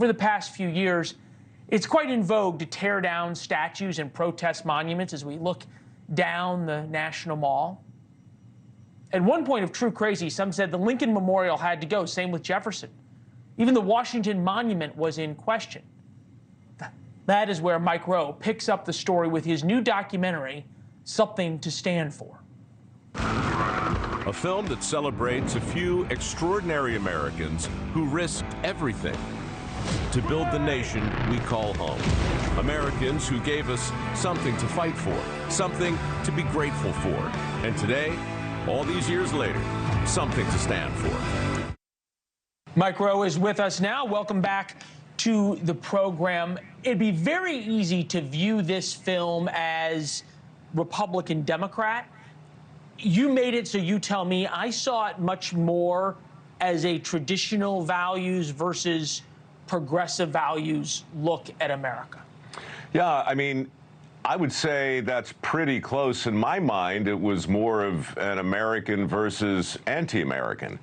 over the past few years, it's quite in vogue to tear down statues and protest monuments as we look down the National Mall. At one point of true crazy, some said the Lincoln Memorial had to go, same with Jefferson. Even the Washington Monument was in question. That is where Mike Rowe picks up the story with his new documentary, Something to Stand For. A film that celebrates a few extraordinary Americans who risked everything to build the nation we call home. Americans who gave us something to fight for, something to be grateful for. And today, all these years later, something to stand for. Mike Rowe is with us now. Welcome back to the program. It'd be very easy to view this film as Republican-Democrat. You made it, so you tell me. I saw it much more as a traditional values versus progressive values look at America. Yeah, I mean, I would say that's pretty close. In my mind, it was more of an American versus anti-American.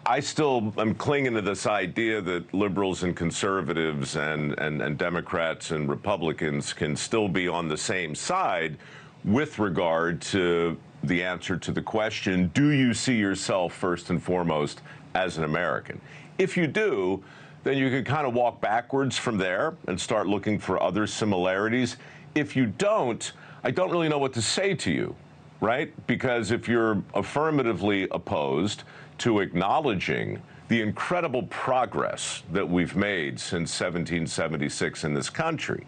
I still am clinging to this idea that liberals and conservatives and Democrats and Republicans can still be on the same side with regard to the answer to the question, do you see yourself first and foremost as an American? If you do, then you can kind of walk backwards from there and start looking for other similarities. If you don't, I don't really know what to say to you, right? Because if you're affirmatively opposed to acknowledging the incredible progress that we've made since 1776 in this country,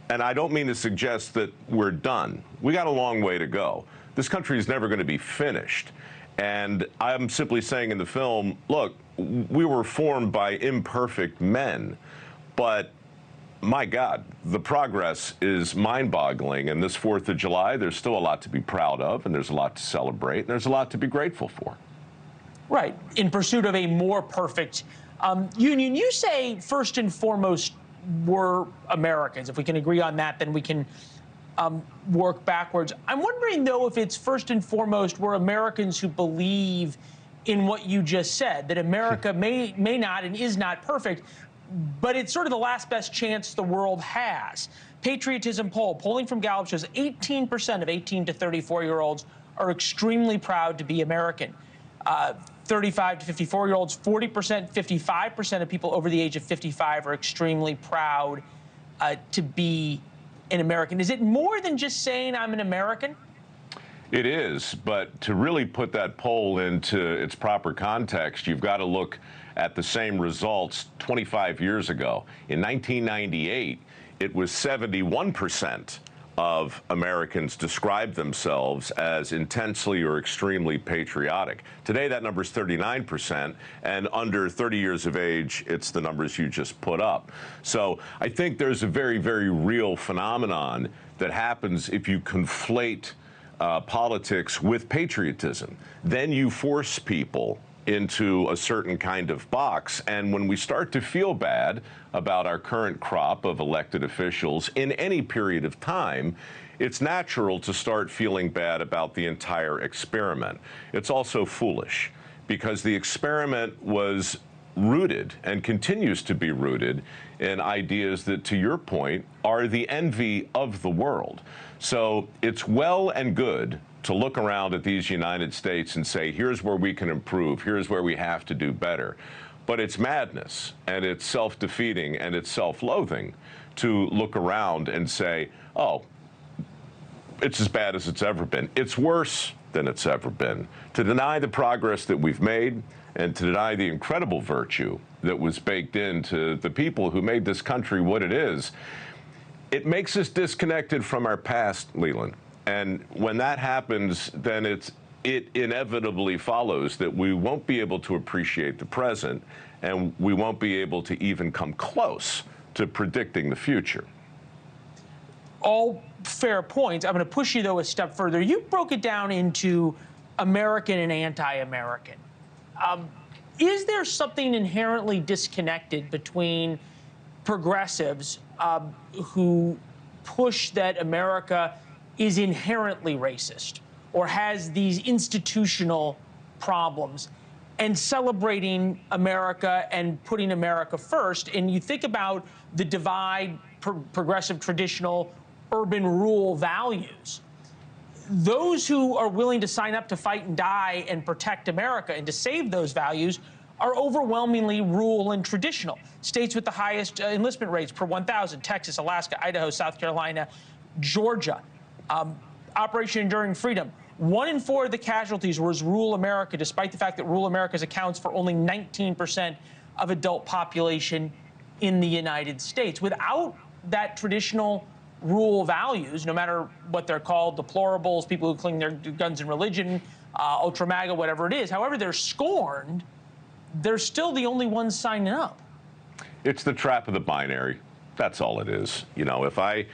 and I don't mean to suggest that we're done. We got a long way to go. This country is never going to be finished. And I'm simply saying in the film, look, we were formed by imperfect men, but my God, the progress is mind-boggling. And this 4th of July, there's still a lot to be proud of, and there's a lot to celebrate, and there's a lot to be grateful for. Right, in pursuit of a more perfect union. You say, first and foremost, we're Americans. If we can agree on that, then we can work backwards. I'm wondering, though, if it's first and foremost we're Americans who believe in what you just said, that America may not and is not perfect, but it's sort of the last best chance the world has. Patriotism polling from Gallup shows 18% of 18 to 34-year-olds are extremely proud to be American. 35 to 54-year-olds, 40%, 55% of people over the age of 55 are extremely proud to be an American. Is it more than just saying I'm an American? It is, but to really put that poll into its proper context, you've got to look at the same results 25 years ago. In 1998, it was 71% of Americans described themselves as intensely or extremely patriotic. Today, that number is 39%, and under 30 years of age, it's the numbers you just put up. So I think there's a very, very real phenomenon that happens if you conflate politics with patriotism. Then you force people into a certain kind of box. And when we start to feel bad about our current crop of elected officials in any period of time, it's natural to start feeling bad about the entire experiment. It's also foolish because the experiment was rooted and continues to be rooted in ideas that, to your point, are the envy of the world. So it's well and good to look around at these United States and say, here's where we can improve, here's where we have to do better. But it's madness, and it's self-defeating, and it's self-loathing to look around and say, oh, it's as bad as it's ever been. It's worse than it's ever been. To deny the progress that we've made and to deny the incredible virtue that was baked into the people who made this country what it is, it makes us disconnected from our past, Leland. And when that happens, then it inevitably follows that we won't be able to appreciate the present, and we won't be able to even come close to predicting the future. All fair points. I'm going to push you, though, a step further. You broke it down into American and anti-American. Is there something inherently disconnected between progressives who push that America is inherently racist or has these institutional problems, and celebrating America and putting America first. And you think about the divide, progressive, traditional, urban, rural values. Those who are willing to sign up to fight and die and protect America and to save those values are overwhelmingly rural and traditional. States with the highest enlistment rates per 1,000, Texas, Alaska, Idaho, South Carolina, Georgia. Operation Enduring Freedom. 1 in 4 of the casualties was rural America, despite the fact that rural America accounts for only 19% of adult population in the United States. Without that traditional rural values, no matter what they're called, deplorables, people who cling their guns and religion, ultra MAGA, whatever it is, however they're scorned, they're still the only ones signing up. It's the trap of the binary. That's all it is. You know, if I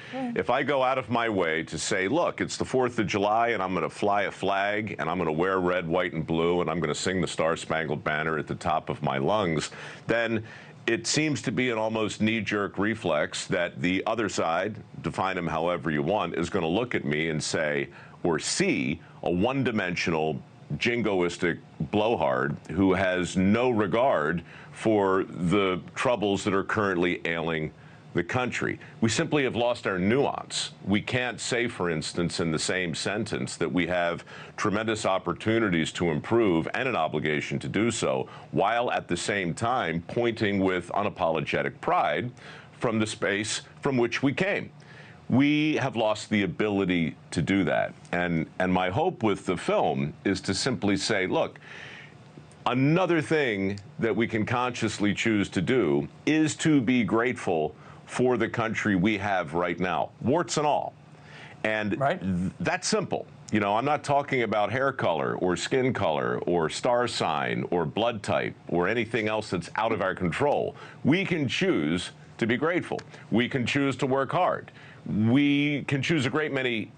go out of my way to say, look, it's the 4th of July and I'm going to fly a flag and I'm going to wear red, white, and blue and I'm going to sing the Star-Spangled Banner at the top of my lungs, then it seems to be an almost knee-jerk reflex that the other side, define them however you want, is going to look at me and say, or see, a one-dimensional, jingoistic blowhard who has no regard for the troubles that are currently ailing the country. We simply have lost our nuance. We can't say, for instance, in the same sentence that we have tremendous opportunities to improve and an obligation to do so, while at the same time pointing with unapologetic pride from the space from which we came. We have lost the ability to do that. And my hope with the film is to simply say, look, another thing that we can consciously choose to do is to be grateful for the country we have right now, warts and all. And that's simple. You know, I'm not talking about hair color or skin color or star sign or blood type or anything else that's out of our control. We can choose to be grateful. We can choose to work hard. We can choose a great many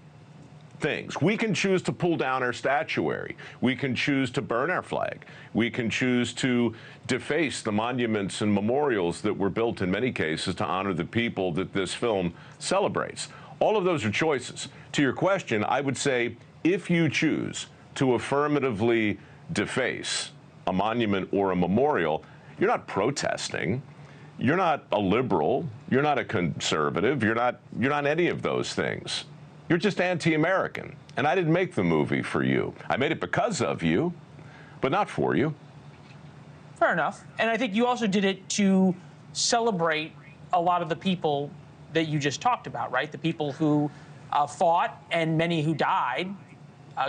things. We can choose to pull down our statuary. We can choose to burn our flag. We can choose to deface the monuments and memorials that were built in many cases to honor the people that this film celebrates. All of those are choices. To your question, I would say if you choose to affirmatively deface a monument or a memorial, you're not protesting. You're not a liberal. You're not a conservative. You're not any of those things. You're just anti-American. And I didn't make the movie for you. I made it because of you, but not for you. Fair enough. And I think you also did it to celebrate a lot of the people that you just talked about, right? The people who fought and many who died,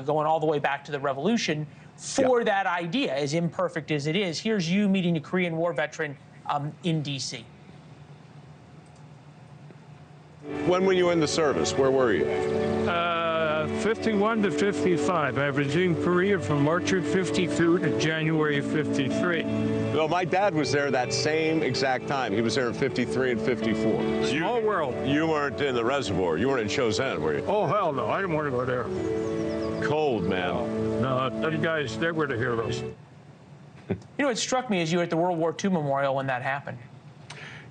going all the way back to the revolution, for that idea, as imperfect as it is. Here's you meeting a Korean War veteran in D.C. When were you in the service? Where were you? 51 to 55. I was in Korea from March of 52 to January of 53. No, my dad was there that same exact time. He was there in 53 and 54. Small world. You weren't in the reservoir. You weren't in Chosin, were you? Oh, hell no. I didn't want to go there. Cold, man. No, them guys, they were the heroes. You know, what struck me as you were at the World War II Memorial when that happened.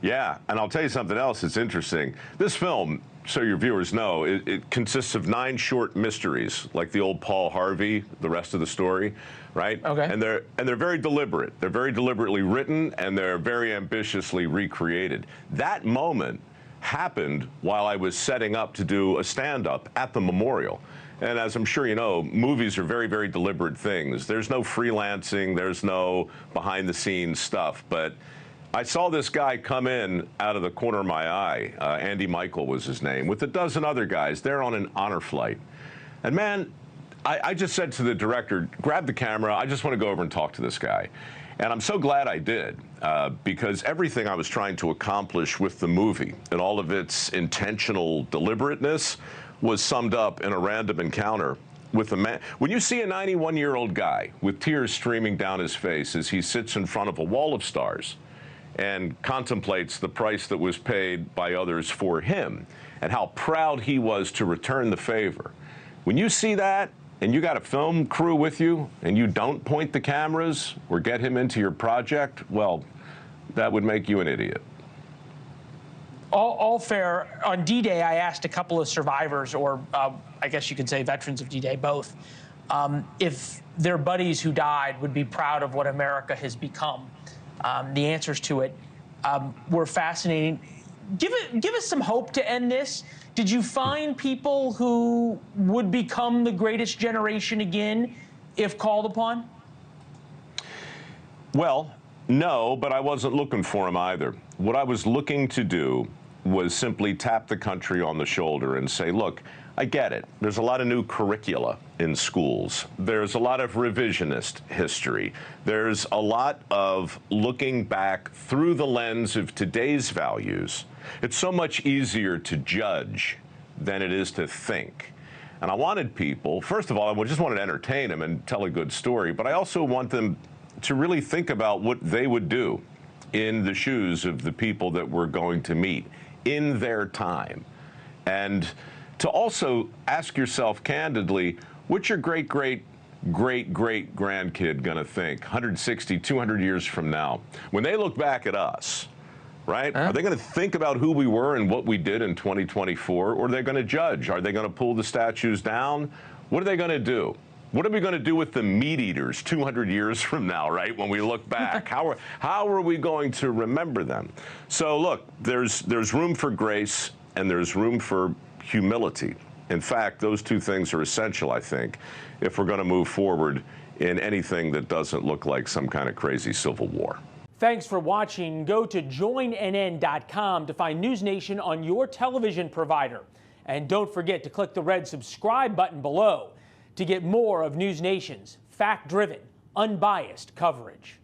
Yeah, and I'll tell you something else that's interesting. This film, so your viewers know, it consists of 9 short mysteries, like the old Paul Harvey, the rest of the story, right? Okay. And they're very deliberate. They're very deliberately written, and they're very ambitiously recreated. That moment happened while I was setting up to do a stand-up at the memorial. And as I'm sure you know, movies are very, very deliberate things. There's no freelancing. There's no behind-the-scenes stuff. But I saw this guy come in out of the corner of my eye. Andy Michael was his name, with a dozen other guys. They're on an honor flight. And man, I just said to the director, grab the camera. I just want to go over and talk to this guy. And I'm so glad I did, because everything I was trying to accomplish with the movie and all of its intentional deliberateness was summed up in a random encounter with a man. When you see a 91-year-old guy with tears streaming down his face as he sits in front of a wall of stars and contemplates the price that was paid by others for him and how proud he was to return the favor. When you see that and you got a film crew with you and you don't point the cameras or get him into your project, well, that would make you an idiot. All fair. On D-Day, I asked a couple of survivors, or I guess you could say veterans of D-Day, both, if their buddies who died would be proud of what America has become. The answers to it were fascinating. Give us some hope to end this. Did you find people who would become the greatest generation again if called upon? Well, no, but I wasn't looking for them either. What I was looking to do was simply tap the country on the shoulder and say, look, I get it. There's a lot of new curricula in schools. There's a lot of revisionist history. There's a lot of looking back through the lens of today's values. It's so much easier to judge than it is to think. And I wanted people, first of all, I just wanted to entertain them and tell a good story, but I also want them to really think about what they would do in the shoes of the people that we're going to meet in their time. And to also ask yourself candidly, what's your great-great-great-great-grandkid going to think 160, 200 years from now? When they look back at us, right? Are they going to think about who we were and what we did in 2024? Or are they going to judge? Are they going to pull the statues down? What are they going to do? What are we going to do with the meat eaters 200 years from now, right, when we look back? How are we going to remember them? So, look, there's room for grace and there's room for humility. In fact, those two things are essential, I think, if we're going to move forward in anything that doesn't look like some kind of crazy civil war. Thanks for watching. Go to joinnn.com to find NewsNation on your television provider. And don't forget to click the red subscribe button below to get more of NewsNation's fact-driven, unbiased coverage.